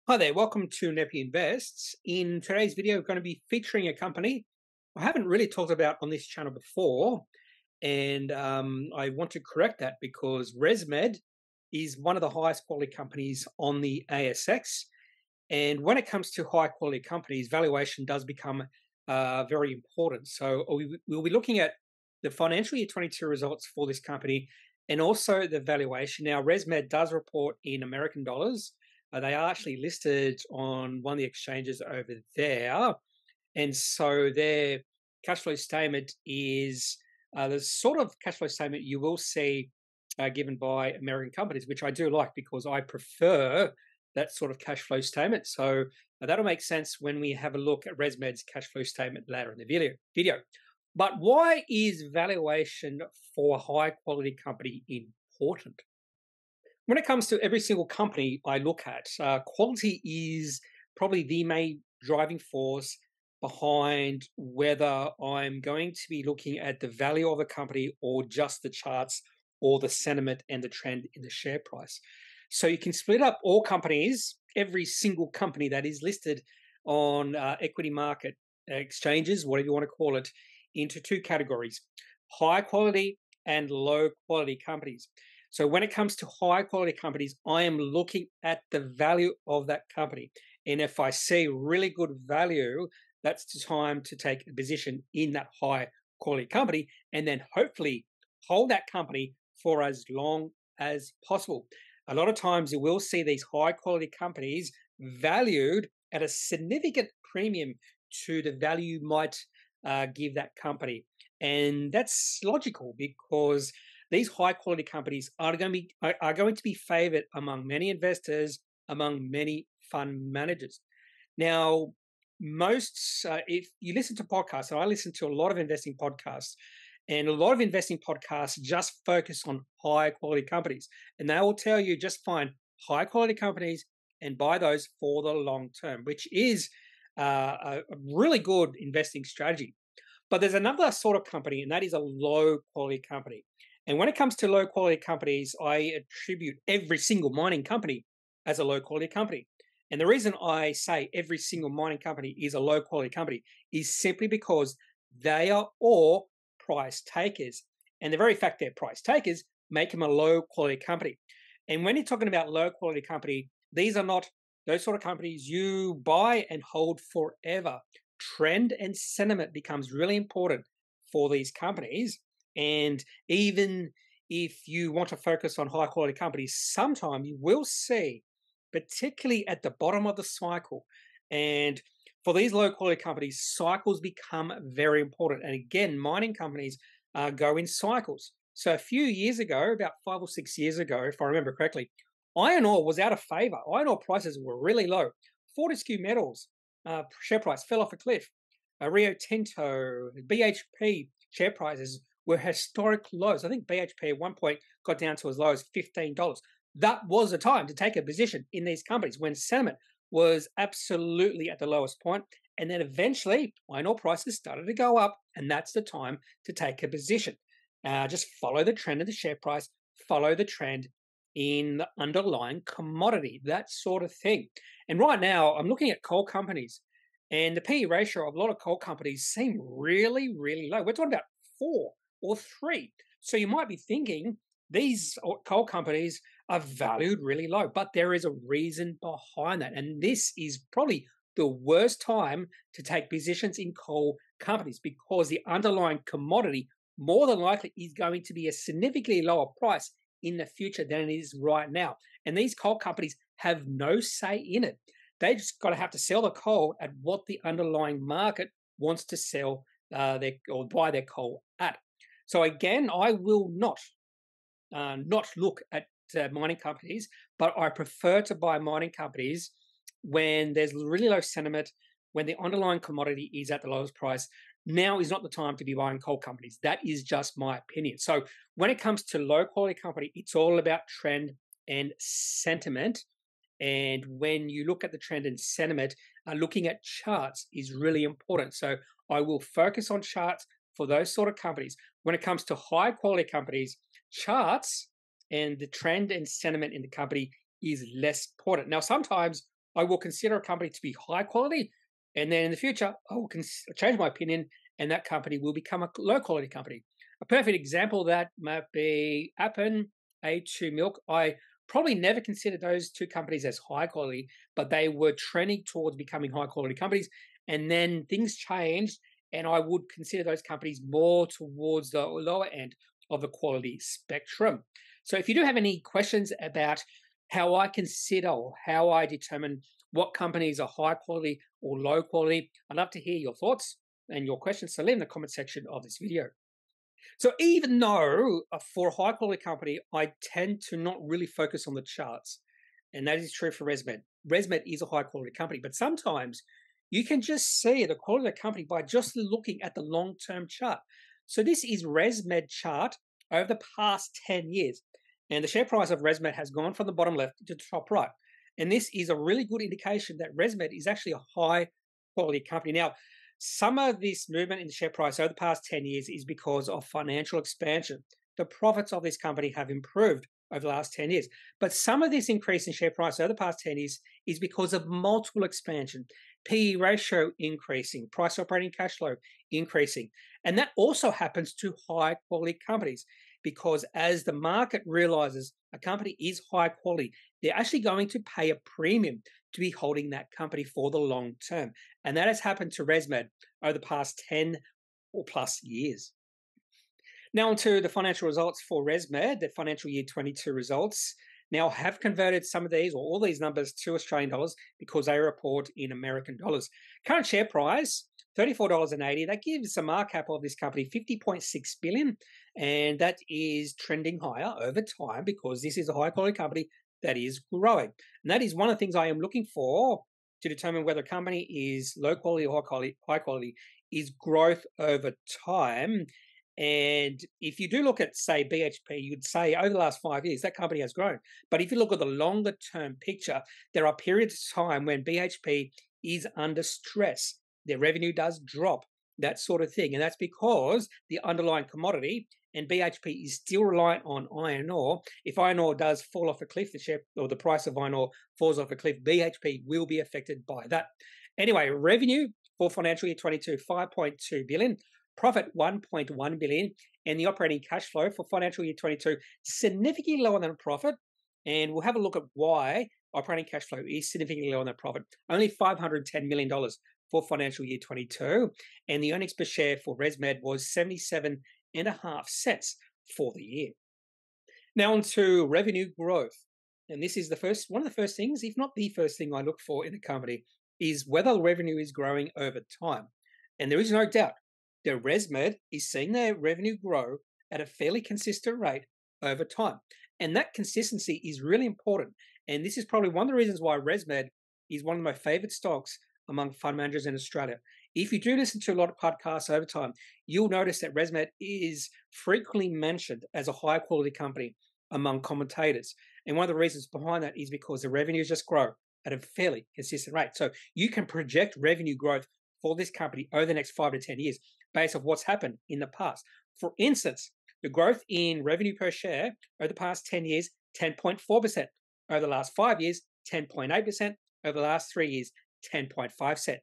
Hi there, welcome to Kneppy Invests. In today's video, we're going to be featuring a company I haven't really talked about on this channel before, and I want to correct that because ResMed is one of the highest quality companies on the ASX. And when it comes to high quality companies, valuation does become very important. So we'll be looking at the financial year 22 results for this company and also the valuation. Now, ResMed does report in American dollars. They are actually listed on one of the exchanges over there. And so their cash flow statement is the sort of cash flow statement you will see given by American companies, which I do like because I prefer that sort of cash flow statement. So that'll make sense when we have a look at ResMed's cash flow statement later in the video. But why is valuation for a high quality company important? When it comes to every single company I look at, quality is probably the main driving force behind whether I'm going to be looking at the value of a company or just the charts or the sentiment and the trend in the share price. So you can split up all companies, every single company that is listed on equity market exchanges, whatever you want to call it, into two categories: high quality and low quality companies. So when it comes to high quality companies, I am looking at the value of that company. And if I see really good value, that's the time to take a position in that high quality company and then hopefully hold that company for as long as possible. A lot of times you will see these high quality companies valued at a significant premium to the value you might give that company. And that's logical because these high quality companies are going to be favored among many investors, among many fund managers. Now, if you listen to podcasts, and I listen to a lot of investing podcasts, and a lot of investing podcasts just focus on high quality companies, and they will tell you just find high quality companies and buy those for the long term, which is a really good investing strategy. But there's another sort of company, and that is a low quality company. And when it comes to low quality companies, I attribute every single mining company as a low quality company. And the reason I say every single mining company is a low quality company is simply because they are all price takers. And the very fact they're price takers make them a low quality company. And when you're talking about low quality company, these are not those sort of companies you buy and hold forever. Trend and sentiment becomes really important for these companies. And even if you want to focus on high quality companies, sometime you will see, particularly at the bottom of the cycle. And for these low quality companies, cycles become very important. And again, mining companies go in cycles. So a few years ago, about 5 or 6 years ago, if I remember correctly, iron ore was out of favor. Iron ore prices were really low. Fortescue Metals share price fell off a cliff. Rio Tinto, BHP share prices were historic lows. I think BHP at one point got down to as low as $15. That was the time to take a position in these companies when sentiment was absolutely at the lowest point. And then eventually, iron ore prices started to go up, and that's the time to take a position. Just follow the trend of the share price, follow the trend in the underlying commodity, that sort of thing. And right now, I'm looking at coal companies, and the PE ratio of a lot of coal companies seem really, really low. We're talking about 4 or 3. So you might be thinking these coal companies are valued really low, but there is a reason behind that. And this is probably the worst time to take positions in coal companies because the underlying commodity more than likely is going to be a significantly lower price in the future than it is right now. And these coal companies have no say in it. They just got to have to sell the coal at what the underlying market wants to sell or buy their coal at. So again, I will not look at mining companies, but I prefer to buy mining companies when there's really low sentiment, when the underlying commodity is at the lowest price. Now is not the time to be buying coal companies. That is just my opinion. So when it comes to low quality company, it's all about trend and sentiment. And when you look at the trend and sentiment, looking at charts is really important. So I will focus on charts for those sort of companies. When it comes to high quality companies, charts and the trend and sentiment in the company is less important. Now, sometimes I will consider a company to be high quality, and then in the future, I will change my opinion, and that company will become a low quality company. A perfect example of that might be Appen, A2 Milk. I probably never considered those two companies as high quality, but they were trending towards becoming high quality companies. And then things changed, and I would consider those companies more towards the lower end of the quality spectrum. So if you do have any questions about how I consider or how I determine what companies are high quality or low quality, I'd love to hear your thoughts and your questions. So leave in the comment section of this video. So even though for a high quality company, I tend to not really focus on the charts, and that is true for ResMed. ResMed is a high quality company, but sometimes you can just see the quality of the company by just looking at the long-term chart. So this is ResMed chart over the past 10 years. And the share price of ResMed has gone from the bottom left to the top right. And this is a really good indication that ResMed is actually a high quality company. Now, some of this movement in the share price over the past 10 years is because of financial expansion. The profits of this company have improved over the last 10 years. But some of this increase in share price over the past 10 years is because of multiple expansion, PE ratio increasing, price operating cash flow increasing. And that also happens to high quality companies, because as the market realizes a company is high quality, they're actually going to pay a premium to be holding that company for the long term. And that has happened to ResMed over the past 10 or plus years. Now onto the financial results for ResMed, the financial year 22 results. Now I have converted some of these or all these numbers to Australian dollars because they report in American dollars. Current share price, $34.80. That gives the market cap of this company 50.6 billion, and that is trending higher over time because this is a high quality company that is growing. And that is one of the things I am looking for to determine whether a company is low quality or high quality is growth over time. And if you do look at, say, BHP, you'd say over the last 5 years, that company has grown. But if you look at the longer term picture, there are periods of time when BHP is under stress. Their revenue does drop, that sort of thing. And that's because the underlying commodity, and BHP is still reliant on iron ore. If iron ore does fall off a cliff, the share or the price of iron ore falls off a cliff, BHP will be affected by that. Anyway, revenue for financial year 22, 5.2 billion. Profit 1.1 billion, and the operating cash flow for financial year 22 significantly lower than profit. And we'll have a look at why operating cash flow is significantly lower than profit. Only $510 million for financial year 22, and the earnings per share for ResMed was 77.5 cents for the year. Now on to revenue growth, and this is one of the first things, if not the first thing I look for in a company, is whether the revenue is growing over time. And there is no doubt that ResMed is seeing their revenue grow at a fairly consistent rate over time. And that consistency is really important. And this is probably one of the reasons why ResMed is one of my favorite stocks among fund managers in Australia. If you do listen to a lot of podcasts over time, you'll notice that ResMed is frequently mentioned as a high quality company among commentators. And one of the reasons behind that is because the revenues just grow at a fairly consistent rate. So you can project revenue growth for this company over the next 5 to 10 years based on what's happened in the past. For instance, the growth in revenue per share over the past 10 years, 10.4%. Over the last 5 years, 10.8%. Over the last 3 years, 10.5%.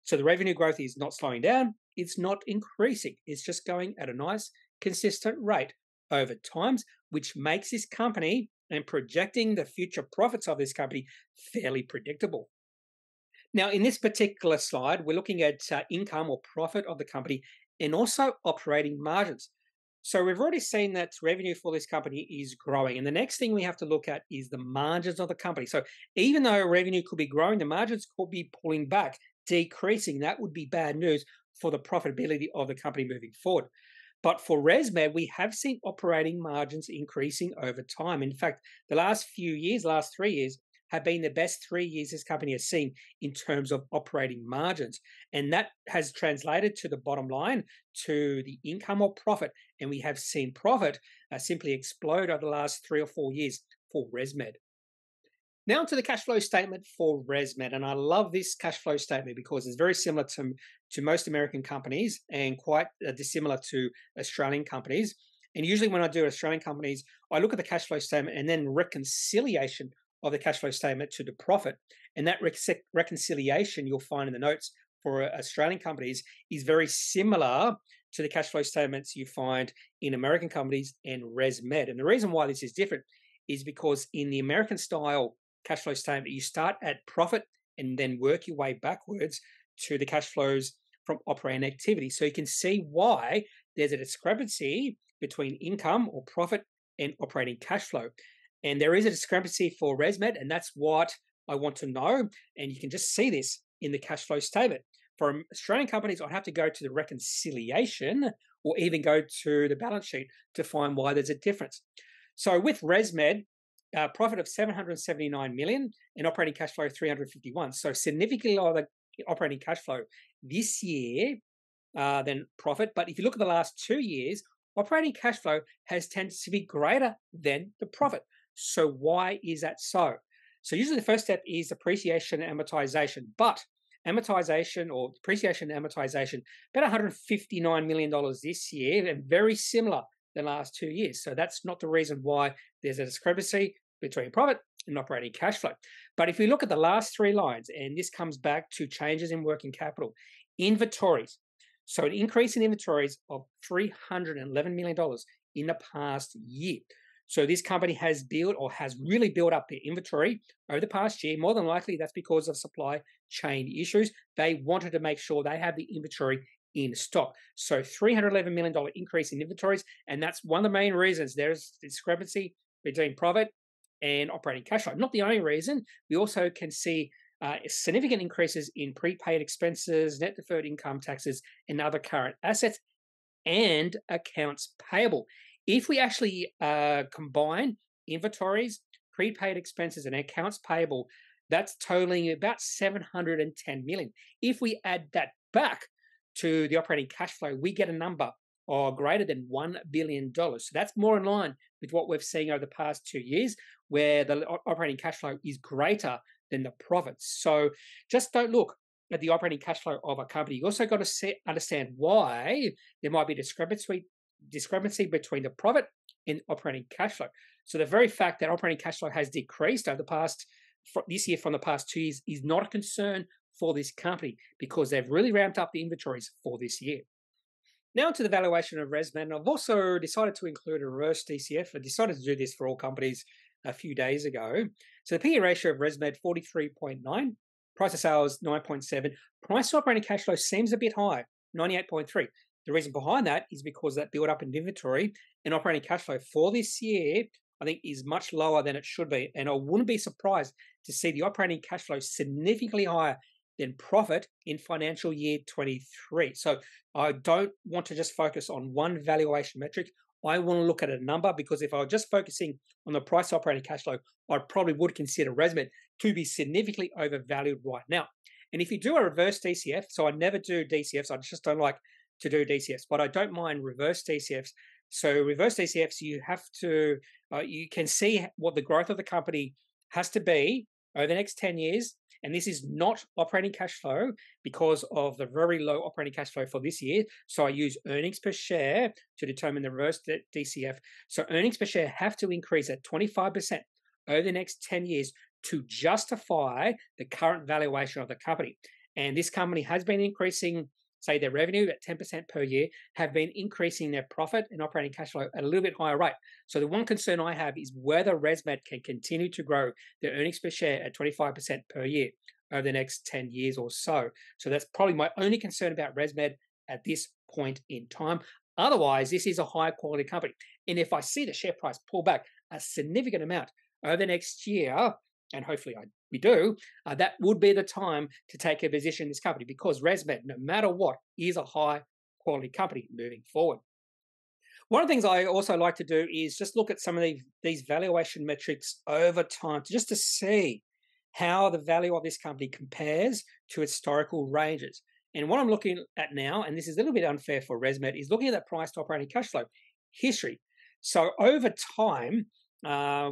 So the revenue growth is not slowing down. It's not increasing. It's just going at a nice, consistent rate over times, which makes this company and projecting the future profits of this company fairly predictable. Now, in this particular slide, we're looking at income or profit of the company and also operating margins. So we've already seen that revenue for this company is growing. And the next thing we have to look at is the margins of the company. So even though revenue could be growing, the margins could be pulling back, decreasing. That would be bad news for the profitability of the company moving forward. But for ResMed, we have seen operating margins increasing over time. In fact, the last 3 years, have been the best 3 years this company has seen in terms of operating margins. And that has translated to the bottom line, to the income or profit. And we have seen profit simply explode over the last 3 or 4 years for ResMed. Now to the cash flow statement for ResMed. And I love this cash flow statement because it's very similar to most American companies and quite dissimilar to Australian companies. And usually when I do Australian companies, I look at the cash flow statement and then reconciliation of the cash flow statement to the profit. And that reconciliation you'll find in the notes for Australian companies is very similar to the cash flow statements you find in American companies and ResMed. And the reason why this is different is because in the American style cash flow statement, you start at profit and then work your way backwards to the cash flows from operating activity. So you can see why there's a discrepancy between income or profit and operating cash flow. And there is a discrepancy for ResMed, and that's what I want to know. And you can just see this in the cash flow statement. For Australian companies, I'd have to go to the reconciliation or even go to the balance sheet to find why there's a difference. So with ResMed, profit of 779 million and operating cash flow of 351. So significantly lower the operating cash flow this year than profit. But if you look at the last 2 years, operating cash flow has tended to be greater than the profit. So why is that so? So usually the first step is depreciation and amortization. But amortization or depreciation and amortization, about $159 million this year, and very similar the last 2 years. So that's not the reason why there's a discrepancy between profit and operating cash flow. But if we look at the last 3 lines, and this comes back to changes in working capital, inventories. So an increase in inventories of $311 million in the past year. So this company has built or has really built up their inventory over the past year. More than likely, that's because of supply chain issues. They wanted to make sure they have the inventory in stock. So $311 million increase in inventories, and that's one of the main reasons there's discrepancy between profit and operating cash flow. Not the only reason. We also can see significant increases in prepaid expenses, net deferred income taxes, and other current assets, and accounts payable. If we actually combine inventories, prepaid expenses, and accounts payable, that's totaling about $710 million. If we add that back to the operating cash flow, we get a number of greater than $1 billion. So that's more in line with what we've seen over the past 2 years, where the operating cash flow is greater than the profits. So just don't look at the operating cash flow of a company. You also got to understand why there might be discrepancy between the profit and operating cash flow. So the very fact that operating cash flow has decreased over the past this year from the past 2 years is not a concern for this company because they've really ramped up the inventories for this year. Now to the valuation of ResMed, and I've also decided to include a reverse DCF. I decided to do this for all companies a few days ago. So the PE ratio of ResMed 43.9, price to sales 9.7, price to operating cash flow seems a bit high, 98.3. The reason behind that is because that build up in inventory and operating cash flow for this year, I think, is much lower than it should be. And I wouldn't be surprised to see the operating cash flow significantly higher than profit in financial year 23. So I don't want to just focus on one valuation metric. I want to look at a number, because if I were just focusing on the price operating cash flow, I probably would consider ResMed to be significantly overvalued right now. And if you do a reverse DCF, so I never do DCFs, I just don't like to do DCFs, but I don't mind reverse DCFs. So reverse DCFs, you have to, you can see what the growth of the company has to be over the next 10 years. And this is not operating cash flow because of the very low operating cash flow for this year. So I use earnings per share to determine the reverse DCF. So earnings per share have to increase at 25% over the next 10 years to justify the current valuation of the company. And this company has been increasing, say, their revenue at 10% per year, have been increasing their profit and operating cash flow at a little bit higher rate. So the one concern I have is whether ResMed can continue to grow their earnings per share at 25% per year over the next 10 years or so. So that's probably my only concern about ResMed at this point in time. Otherwise, this is a high quality company. And if I see the share price pull back a significant amount over the next year, and hopefully we do, that would be the time to take a position in this company, because ResMed, no matter what, is a high quality company moving forward. One of the things I also like to do is just look at some of these valuation metrics over time, just to see how the value of this company compares to historical ranges. And what I'm looking at now, and this is a little bit unfair for ResMed, is looking at that price to operating cash flow history. So over time,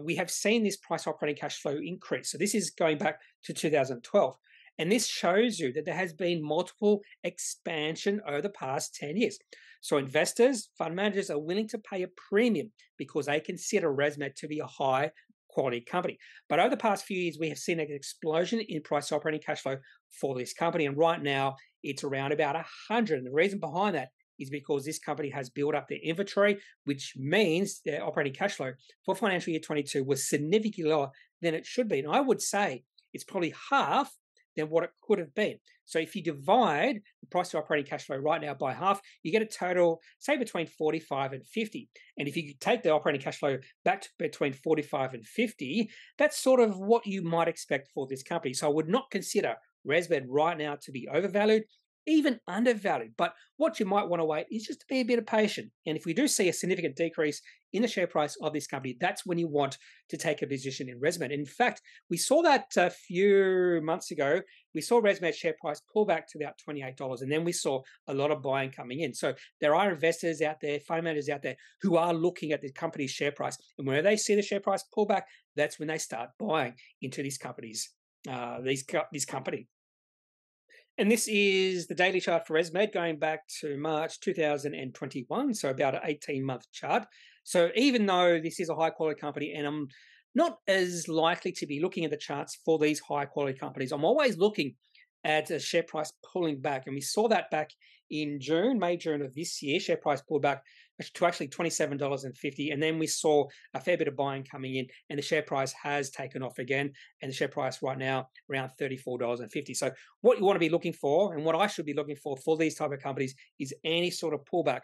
we have seen this price operating cash flow increase. So this is going back to 2012. And this shows you that there has been multiple expansion over the past 10 years. So investors, fund managers are willing to pay a premium because they consider ResMed to be a high quality company. But over the past few years, we have seen an explosion in price to operating cash flow for this company. And right now, it's around about 100. And the reason behind that is because this company has built up their inventory, which means their operating cash flow for financial year 22 was significantly lower than it should be. And I would say it's probably half than what it could have been. So if you divide the price to operating cash flow right now by half, you get a total, say, between 45 and 50. And if you take the operating cash flow back to between 45 and 50, that's sort of what you might expect for this company. So I would not consider ResMed right now to be overvalued, even undervalued. But what you might want to wait is just to be a bit patient. And if we do see a significant decrease in the share price of this company, that's when you want to take a position in ResMed. In fact, we saw that a few months ago. We saw ResMed's share price pull back to about $28, and then we saw a lot of buying coming in. So there are investors out there, fund managers out there who are looking at the company's share price, and whenever they see the share price pull back, that's when they start buying into these companies, this company. And this is the daily chart for ResMed going back to March 2021, so about an 18-month chart. So even though this is a high-quality company, and I'm not as likely to be looking at the charts for these high-quality companies, I'm always looking at a share price pulling back. And we saw that back in May, June of this year, share price pulled back to actually $27.50. And then we saw a fair bit of buying coming in, and the share price has taken off again. And the share price right now around $34.50. So what you want to be looking for, and what I should be looking for these type of companies, is any sort of pullback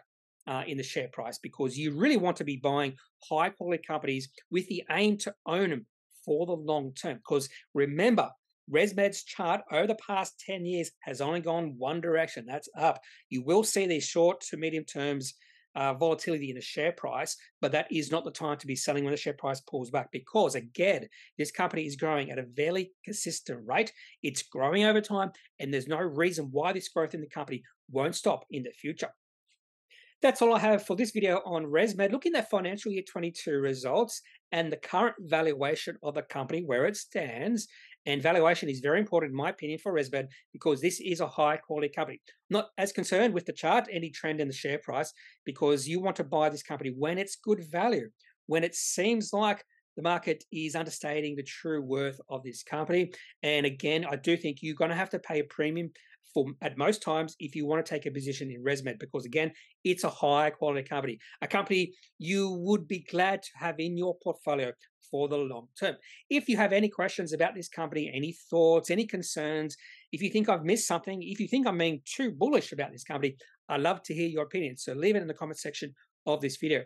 in the share price, because you really want to be buying high quality companies with the aim to own them for the long term. Because remember, ResMed's chart over the past 10 years has only gone one direction. That's up. You will see these short to medium terms volatility in the share price, but that is not the time to be selling when the share price pulls back, because again, this company is growing at a very consistent rate. It's growing over time, and there's no reason why this growth in the company won't stop in the future. That's all I have for this video on ResMed, looking at financial year 22 results and the current valuation of the company, where it stands. And valuation is very important, in my opinion, for ResMed, because this is a high-quality company. Not as concerned with the chart, any trend in the share price, because you want to buy this company when it's good value, when it seems like the market is understating the true worth of this company. And again, I do think you're going to have to pay a premium at most times if you want to take a position in ResMed, because again, it's a high quality company, a company you would be glad to have in your portfolio for the long term. If you have any questions about this company, any thoughts, any concerns, if you think I've missed something, if you think I'm being too bullish about this company, I'd love to hear your opinion. So leave it in the comment section of this video.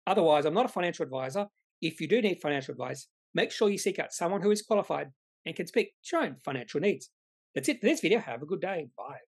Otherwise, I'm not a financial advisor. If you do need financial advice, make sure you seek out someone who is qualified and can speak to your own financial needs. That's it for this video. Have a good day. Bye.